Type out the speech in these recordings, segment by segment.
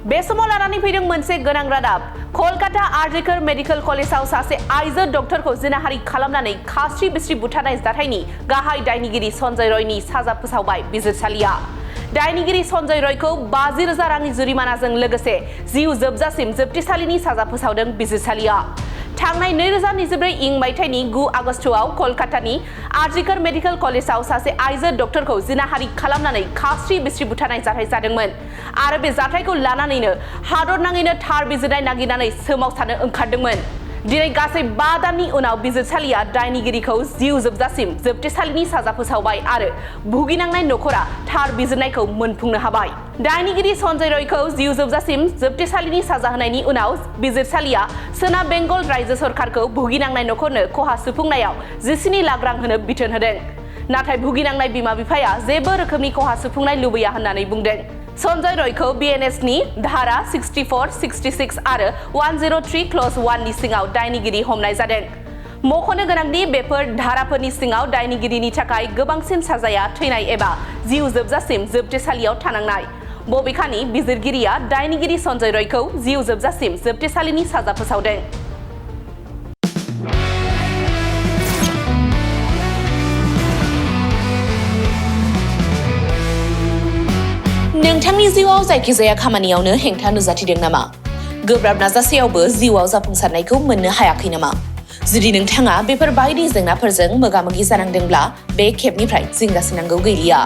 बे समाव लानानै फैदों मोनसे गोनां रादाब कलकाता आरजिकर मेडिकेल कलेजाव सासे आइजो डक्टरखौ जिनाहारि खालामनानै खास्रि बिस्रि बुथारनाय जाथायनि गाहाय दायनिगिरि सन्जय रयनि साजा फोसावबाय बिजिरसालिया दायनिगिरि सन्जय रयखौ 50,000 रांनि जुरिमानाजों लोगोसे जिउ जोबजासिम जोबथेसालिनि साजा फोसावदों बिजिरसालिया थांनाय 2024 मायथाइनि 9 आगस्टआव कलकातानि आरजिकर मेडिकेल कलेजाव सासे आइजो डक्टरखौ जिनाहारि खालामनानै खास्रि बिस्रि बुथारनाय जाथाय जादोंमोन आरो बे जाथायखौ लानानैनो हादरनाङैनो थार बिजिरनाय नागिरनानै सोमावसारनो ओंखारदोंमोन दिनै गासै 5 दाननि उनाव बिजिरसालिया दायनिगिरिखौ जिउ जोबजासिम जोबथेसालिनि साजा फोसावबाय आरो भुगिनांनाय नखरा थार बिजिरनायखौ मोनफुंनो हाबाय दायनिगिरि सन्जय रयखौ जिउ जोबजासिम जोबथेसालिनि साजा होनायनि उनाव बिजिरसालिया सोनाब बेंगल रायजो सरकारखौ भुगिनांनाय नखरनो खहा सुफुंनायाव 17 लाख रां होनो बिथोन होदों नाथाय भुगिनांनाय बिमा बिफाया जेबो रोखोमनि खहा सुफुंनाय लुबैया होननानै बुंदों सन्जय रयखौ BNS नि धारा 64, 66 आरो 103 क्लज 1 नि सिङाव दायनिगिरि हमनाय जादों मख'नो गोनांदि बेफोर धाराफोरनि सिङाव दायनिगिरिनि थाखाय गोबांसिन साजाया थैनाय एबा जिउ जोबजासिम जोबथेसालियाव थानांनाय बबेखानि बिजिरगिरिया दायनिगिरि सन्जय रयखौ जिउ जोबजासिम जोबथेसालिनि साजा फोसावदों नोंथांनि जिउआव जायखिजाया खामानियावनो हेंथा नुजाथिदों नामा गोब्राब नाजासेयावबो जिउआव जाफुंसारनायखौ मोननो हायाखै नामा जुदि नोंथाङा बेफोर बायदि जेंनाफोरजों मोगा-मोगि जानांदोंब्ला बे खेबनिफ्राय जिंगासिनांगौ गैलिया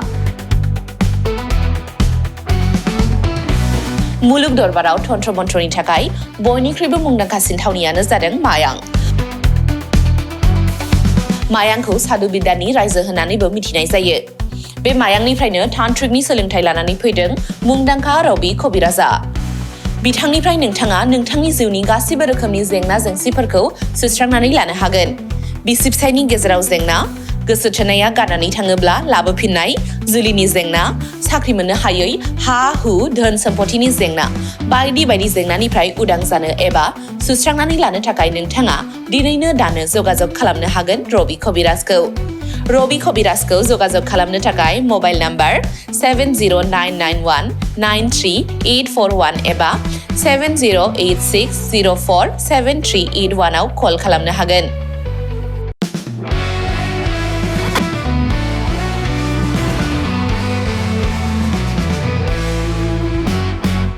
मुलुग दरबाराव तन्त्र मन्त्रनि थाखाय बयनिख्रुइबो मुंदांखासिन थावनियानो जादों मायां मायांखौ साधु बिद्यानि रायजो होननानैबो मिथिनाय जायो बे मायांनिफ्रायनो तान्त्रिकनि सोलोंथाइ लानानै फैदों मुंदांखा रबि कबिराजा बिथांनिफ्राय नोंथाङा नोंथांनि जिउनि गासिबो रोखोमनि जेंना जेंसिफोरखौ सुस्रांनानै लानो हागोन बिसि फिसायनि गेजेराव जेंना गोसो थोनाया गारनानै थाङोब्ला लाबोफिननाय जुलिनि जेंना साख्रि मोननो हायै हा हु धोन सम्पथिनि जेंना बायदि बायदि जेंनानिफ्राय उदां जानो एबा सुस्रांनानै लानो थाखाय नोंथाङा दिनैनो दानो जगाजग खालामनो हागोन रबि कबिराजखौ रबि कबिराजखौ जगाजग खालामनो थाखाय मबाइल नाम्बार 7099193841 एबा 7086047381 आव कल खालामनो हागोन